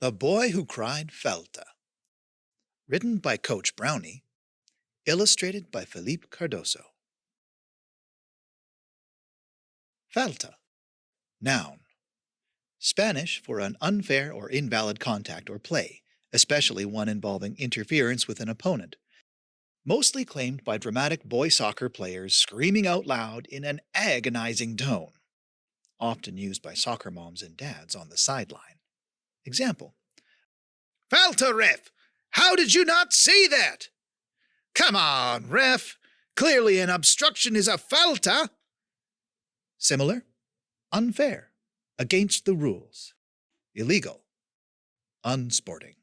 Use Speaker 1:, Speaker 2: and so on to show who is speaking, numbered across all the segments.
Speaker 1: The Boy Who Cried Falta. Written by Coach Brownie. Illustrated by Felipe Cardoso. Falta. Noun. Spanish for an unfair or invalid contact or play, especially one involving interference with an opponent. Mostly claimed by dramatic boy soccer players screaming out loud in an agonizing tone. Often used by soccer moms and dads on the sideline. Example. Falta, ref! How did you not see that? Come on, ref! Clearly an obstruction is a falta! Similar. Unfair. Against the rules. Illegal. Unsporting.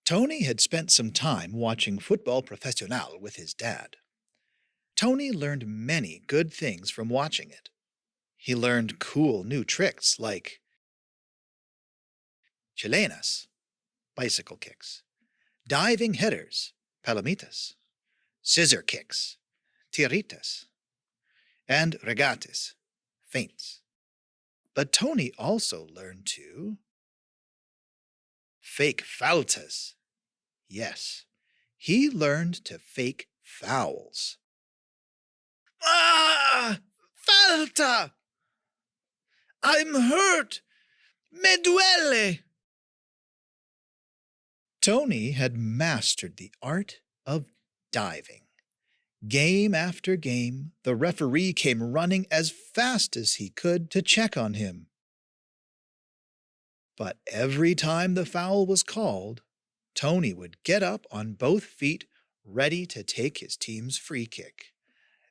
Speaker 1: Tony had spent some time watching Football Profesional with his dad. Tony learned many good things from watching it. He learned cool new tricks like chilenas, bicycle kicks, diving headers, palomitas, scissor kicks, tiritas, and regates, feints. But Tony also learned to fake faltas. Yes, he learned to fake fouls. Ah! Falta! I'm hurt! Me duele! Tony had mastered the art of diving. Game after game, the referee came running as fast as he could to check on him. But every time the foul was called, Tony would get up on both feet, ready to take his team's free kick.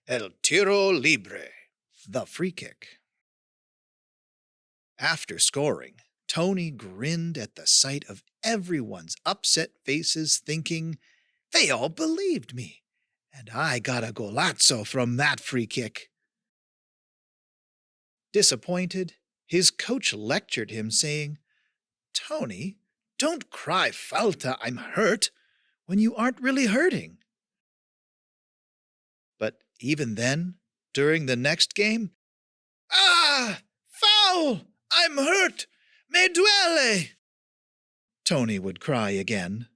Speaker 1: El tiro libre, the free kick. After scoring, Tony grinned at the sight of everyone's upset faces, thinking, they all believed me, and I got a golazo from that free kick. Disappointed, his coach lectured him, saying, Tony, don't cry falta, I'm hurt, when you aren't really hurting. But even then, during the next game, ah, foul, I'm hurt, me duele, Tony would cry again.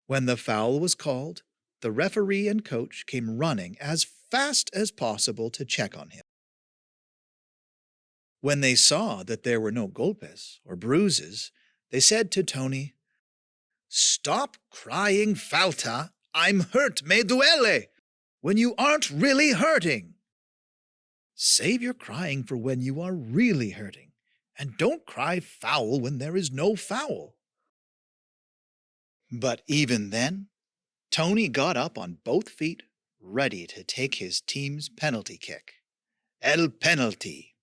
Speaker 1: When the foul was called, the referee and coach came running as fast as possible to check on him. When they saw that there were no golpes or bruises, they said to Tony, Stop crying falta, I'm hurt, me duele, when you aren't really hurting. Save your crying for when you are really hurting, and don't cry foul when there is no foul. But even then, Tony got up on both feet, ready to take his team's penalty kick. El penalty.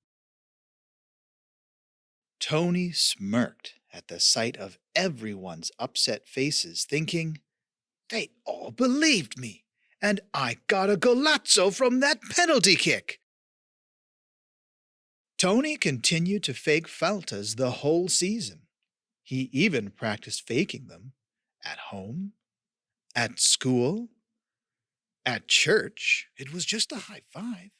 Speaker 1: Tony smirked at the sight of everyone's upset faces, thinking, they all believed me, and I got a golazo from that penalty kick. Tony continued to fake faltas the whole season. He even practiced faking them at home, at school, at church. It was just a high five.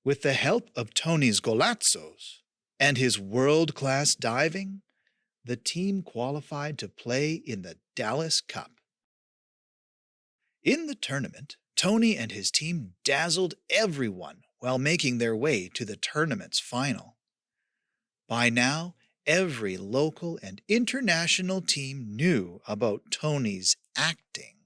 Speaker 1: With the help of Tony's golazos and his world-class diving, the team qualified to play in the Dallas Cup. In the tournament, Tony and his team dazzled everyone while making their way to the tournament's final. By now, every local and international team knew about Tony's acting.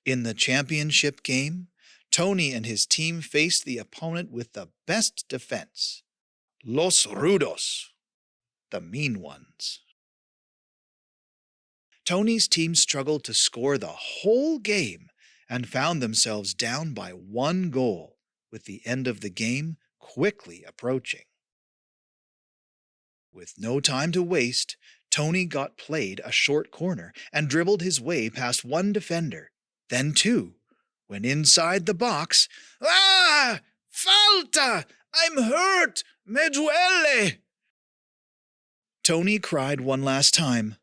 Speaker 1: In the championship game, Tony and his team faced the opponent with the best defense, Los Rudos, the mean ones. Tony's team struggled to score the whole game and found themselves down by 1 goal, with the end of the game quickly approaching. With no time to waste, Tony got played a short corner and dribbled his way past 1 defender, then 2. When inside the box, ah! Falta! I'm hurt! Me duele! Tony cried one last time,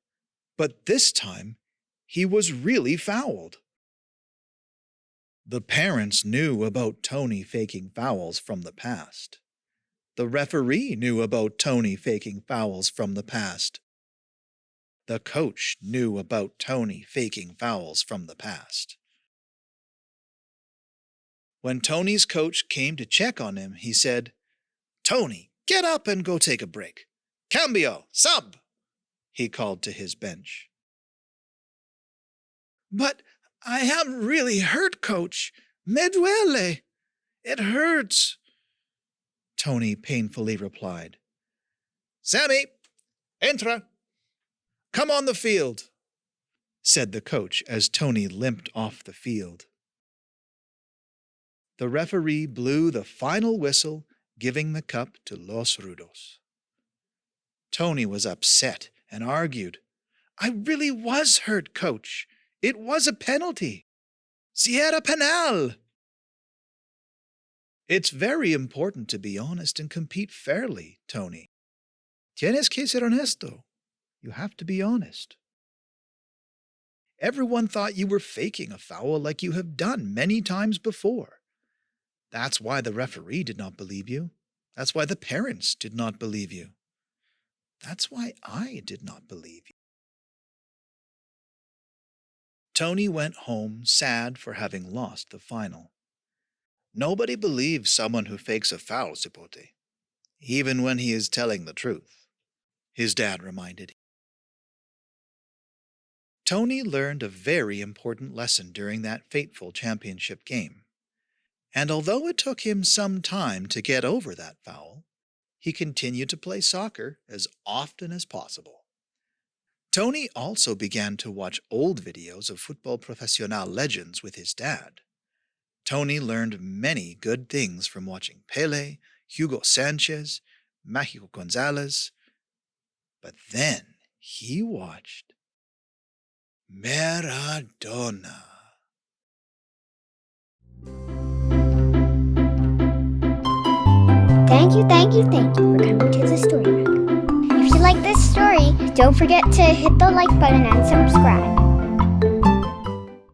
Speaker 1: but this time he was really fouled. The parents knew about Tony faking fouls from the past. The referee knew about Tony faking fouls from the past. The coach knew about Tony faking fouls from the past. When Tony's coach came to check on him, he said, "Tony, get up and go take a break. Cambio, sub," he called to his bench. "But I am really hurt, coach. Me duele. It hurts," Tony painfully replied. "Sammy, entra. Come on the field," said the coach as Tony limped off the field. The referee blew the final whistle, giving the cup to Los Rudos. Tony was upset and argued, "I really was hurt, coach. It was a penalty. Si era penal." "It's very important to be honest and compete fairly, Tony. Tienes que ser honesto. You have to be honest. Everyone thought you were faking a foul like you have done many times before. That's why the referee did not believe you. That's why the parents did not believe you. That's why I did not believe you." Tony went home sad for having lost the final. Nobody believes someone who fakes a foul, Cipote, even when he is telling the truth, his dad reminded him. Tony learned a very important lesson during that fateful championship game. And although it took him some time to get over that foul, he continued to play soccer as often as possible. Tony also began to watch old videos of football profesional legends with his dad. Tony learned many good things from watching Pelé, Hugo Sanchez, Mágico González. But then he watched Maradona.
Speaker 2: Thank you for coming to the story room. If you like this story, don't forget to hit the like button and subscribe.